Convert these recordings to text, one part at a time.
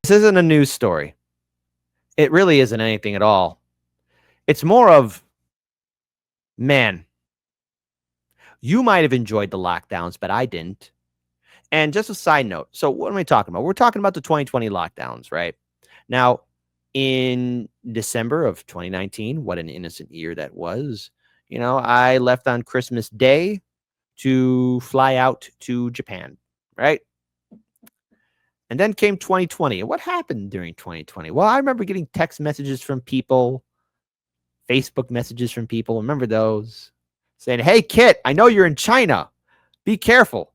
This isn't a news story. It really isn't anything at all. It's more of, man, you might have enjoyed the lockdowns, but I didn't. And just a side note. So what am I talking about? We're talking about the 2020 lockdowns, right? Now, in December of 2019, what an innocent year that was. I left on Christmas Day to fly out to Japan, right? And then came 2020. And what happened during 2020? Well, I remember getting text messages from people, Facebook messages from people. Remember those? Saying, hey, Kit, I know you're in China. Be careful.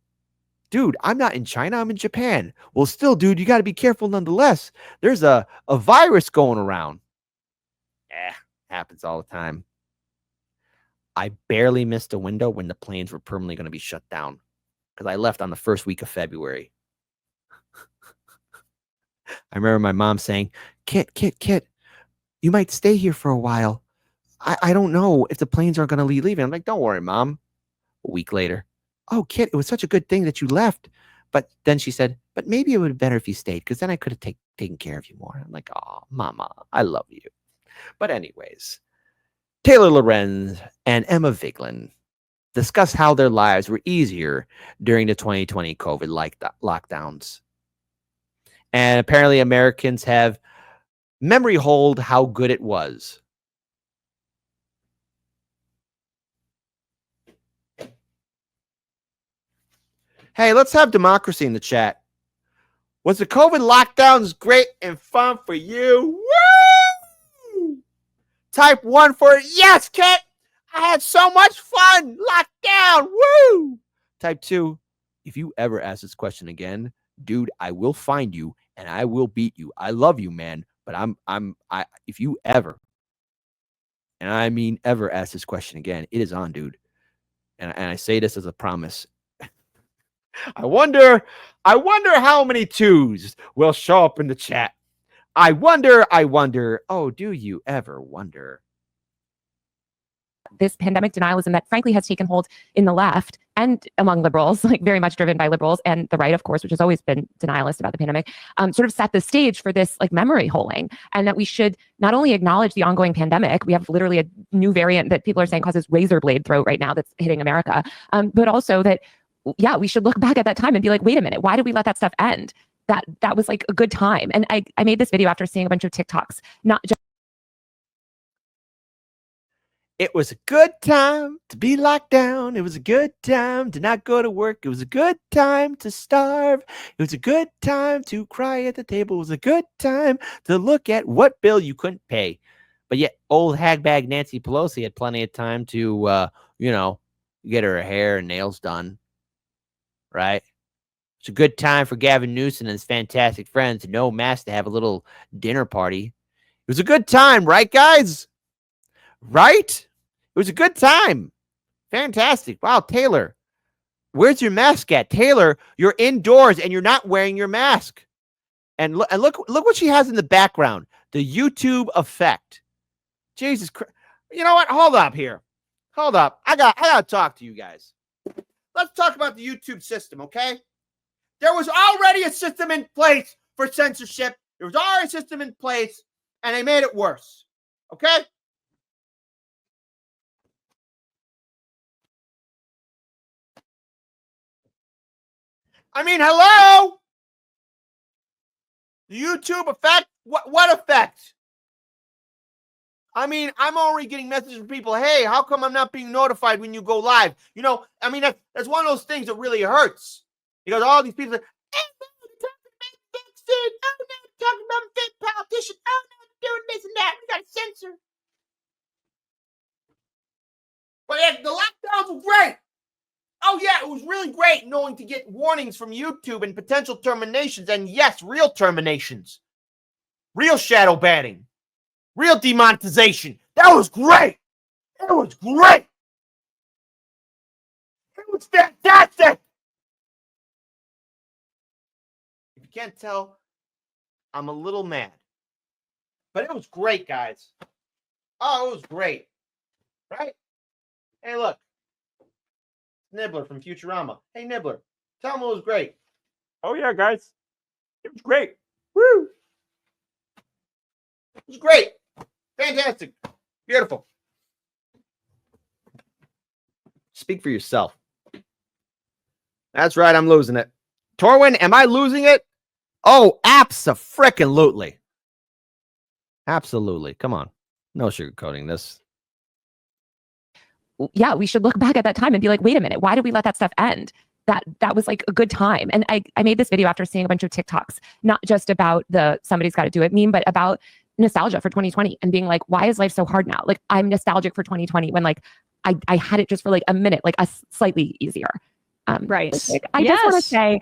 Dude, I'm not in China. I'm in Japan. Well, still, dude, you got to be careful nonetheless. There's a virus going around. Happens all the time. I barely missed a window when the planes were permanently going to be shut down because I left on the first week of February. I remember my mom saying, Kit, you might stay here for a while. I don't know if the planes aren't going to leave. I'm like, don't worry, Mom. A week later, oh, Kit, it was such a good thing that you left. But then she said, but maybe it would have been better if you stayed because then I could have taken care of you more. I'm like, oh, Mama, I love you. But anyways, Taylor Lorenz and Emma Vigeland discuss how their lives were easier during the 2020 COVID lockdowns. And apparently Americans have memory hold how good it was. Hey, let's have democracy in the chat. Was the COVID lockdowns great and fun for you? Woo! Type 1 for yes, Kit. I had so much fun. Lockdown. Woo! Type 2, if you ever ask this question again, dude, I will find you and I will beat you. I love you, man, but if you ever, and I mean ever, ask this question again, it is on, dude. And I say this as a promise. I wonder how many twos will show up in the chat. I wonder. Oh, do you ever wonder? This pandemic denialism that frankly has taken hold in the left and among liberals, like very much driven by liberals, and the right, of course, which has always been denialist about the pandemic, sort of set the stage for this like memory holing, and that we should not only acknowledge the ongoing pandemic, we have literally a new variant that people are saying causes razor blade throat right now that's hitting America, but also that, yeah, we should look back at that time and be like, wait a minute, why did we let that stuff end? That was like a good time. And I made this video after seeing a bunch of TikToks, not just it was a good time to be locked down. It was a good time to not go to work. It was a good time to starve. It was a good time to cry at the table. It was a good time to look at what bill you couldn't pay. But yet old hagbag Nancy Pelosi had plenty of time to, get her hair and nails done. Right? It's a good time for Gavin Newsom and his fantastic friends, no mask, to have a little dinner party. It was a good time, right, guys? Right? It was a good time. Fantastic. Wow, Taylor, where's your mask at? Taylor, you're indoors and you're not wearing your mask. And look what she has in the background. The YouTube effect. Jesus Christ. You know what? Hold up here. Hold up. I got to talk to you guys. Let's talk about the YouTube system, okay? There was already a system in place for censorship. There was already a system in place, and they made it worse. Okay? I mean, hello? The YouTube effect? What effect? I mean, I'm already getting messages from people, hey, how come I'm not being notified when you go live? I mean, that's one of those things that really hurts. Because all these people are, hey, oh, no, talking about a fake politician. Oh, no, doing this and that. We got to censor. But yeah, the lockdowns were great. Oh, yeah, it was really great knowing to get warnings from YouTube and potential terminations. And yes, real terminations. Real shadow banning. Real demonetization. That was great. It was great. It was fantastic. If you can't tell, I'm a little mad. But it was great, guys. Oh, it was great. Right? Hey, look. Nibbler from Futurama. Hey, Nibbler. Tell him it was great. Oh, yeah, guys. It was great. Woo! was great. Fantastic. Beautiful. Speak for yourself. That's right. I'm losing it. Torwin, am I losing it? Oh, abso-frickin-lutely. Absolutely. Come on. No sugarcoating this. Yeah, we should look back at that time and be like, wait a minute, why did we let that stuff end? That was like a good time. And I made this video after seeing a bunch of TikToks, not just about the somebody's got to do it meme, but about nostalgia for 2020 and being like, why is life so hard now? Like, I'm nostalgic for 2020 when like I had it just for like a minute, like slightly easier. Right. Like, I just want to say,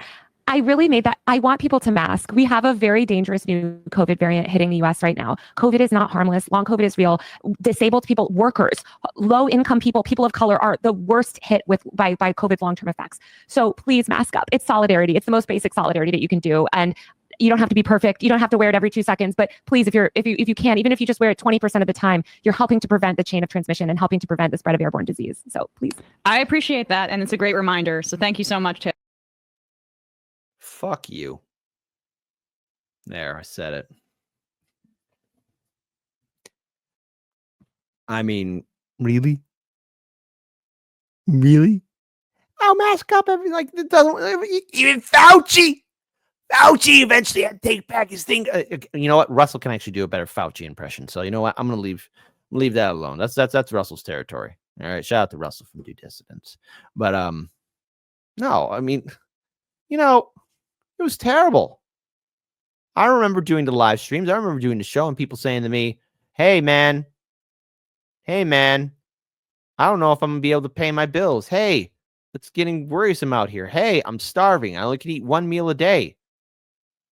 I really made that. I want people to mask. We have a very dangerous new COVID variant hitting the US right now. COVID is not harmless. Long COVID is real. Disabled people, workers, low income people, people of color are the worst hit by COVID's long-term effects. So please mask up. It's solidarity. It's the most basic solidarity that you can do. And you don't have to be perfect. You don't have to wear it every 2 seconds, but please, if you can, even if you just wear it 20% of the time, you're helping to prevent the chain of transmission and helping to prevent the spread of airborne disease. So please. I appreciate that. And it's a great reminder. So thank you so much, Tim. Fuck you. There, I said it. I mean, really? Really? I'll mask up everything. Like, it doesn't. Even Fauci eventually had to take back his thing. You know what? Russell can actually do a better Fauci impression. So you know what? I'm gonna leave that alone. That's Russell's territory. All right. Shout out to Russell from Due Dissidents. But no, I mean, you know, it was terrible. I remember doing the live streams. I remember doing the show and people saying to me, hey man, I don't know if I'm gonna be able to pay my bills. Hey, it's getting worrisome out here. Hey, I'm starving. I only can eat 1 meal a day.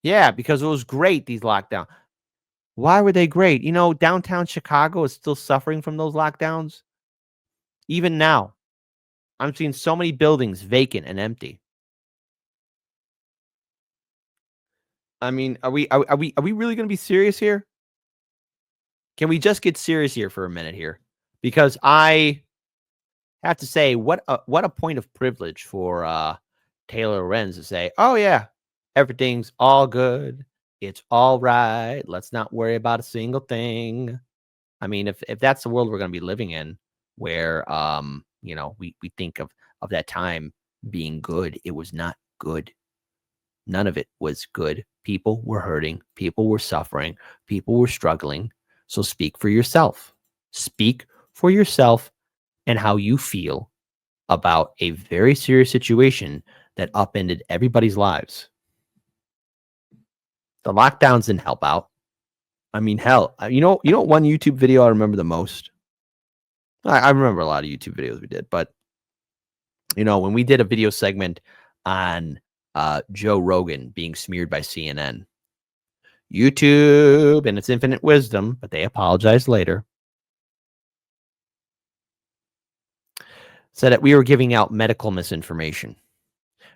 Yeah, because it was great, these lockdowns. Why were they great? You know, downtown Chicago is still suffering from those lockdowns. Even now, I'm seeing so many buildings vacant and empty. I mean, are we really going to be serious here? Can we just get serious here for a minute here? Because I have to say, what a point of privilege for Taylor Lorenz to say, "Oh yeah, everything's all good. It's all right. Let's not worry about a single thing." I mean, if that's the world we're going to be living in, where you know, we think of that time being good, it was not good. None of it was good. People were hurting. People were suffering. People were struggling. So speak for yourself. Speak for yourself and how you feel about a very serious situation that upended everybody's lives. The lockdowns didn't help out. I mean, hell, you know one YouTube video I remember the most? I remember a lot of YouTube videos we did, but you know, when we did a video segment on Joe Rogan being smeared by CNN, YouTube and its infinite wisdom, but they apologized later, said that we were giving out medical misinformation.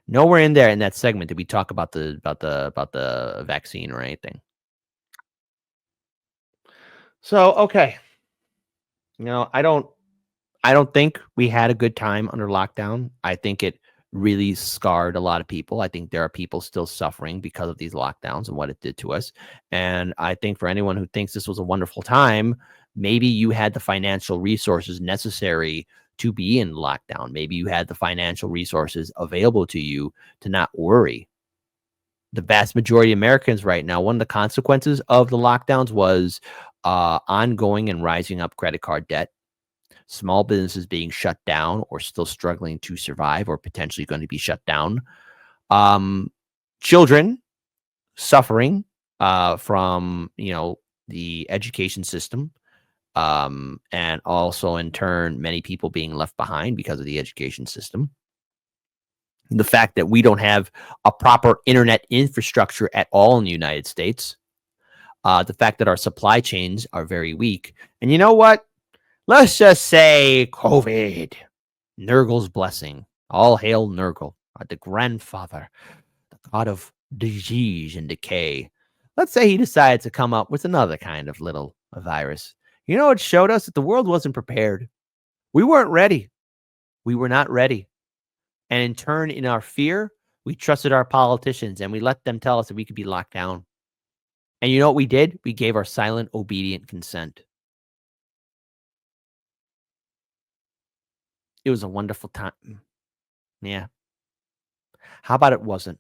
Nowhere in there in that segment did we talk about the vaccine or anything. So okay, you know, I don't think we had a good time under lockdown. I think it really scarred a lot of people. I think there are people still suffering because of these lockdowns and what it did to us. And I think for anyone who thinks this was a wonderful time, maybe you had the financial resources necessary to be in lockdown. Maybe you had the financial resources available to you to not worry. The vast majority of Americans right now, one of the consequences of the lockdowns was ongoing and rising up credit card debt, small businesses being shut down or still struggling to survive or potentially going to be shut down, children suffering from, you know, the education system, and also in turn many people being left behind because of the education system. The fact that we don't have a proper internet infrastructure at all in the United States, the fact that our supply chains are very weak. And you know what? Let's just say COVID, Nurgle's blessing. All hail Nurgle, the grandfather, the god of disease and decay. Let's say he decided to come up with another kind of little virus. You know, it showed us that the world wasn't prepared. We weren't ready. We were not ready. And in turn, in our fear, we trusted our politicians and we let them tell us that we could be locked down. And you know what we did? We gave our silent, obedient consent. It was a wonderful time. Yeah. How about it wasn't?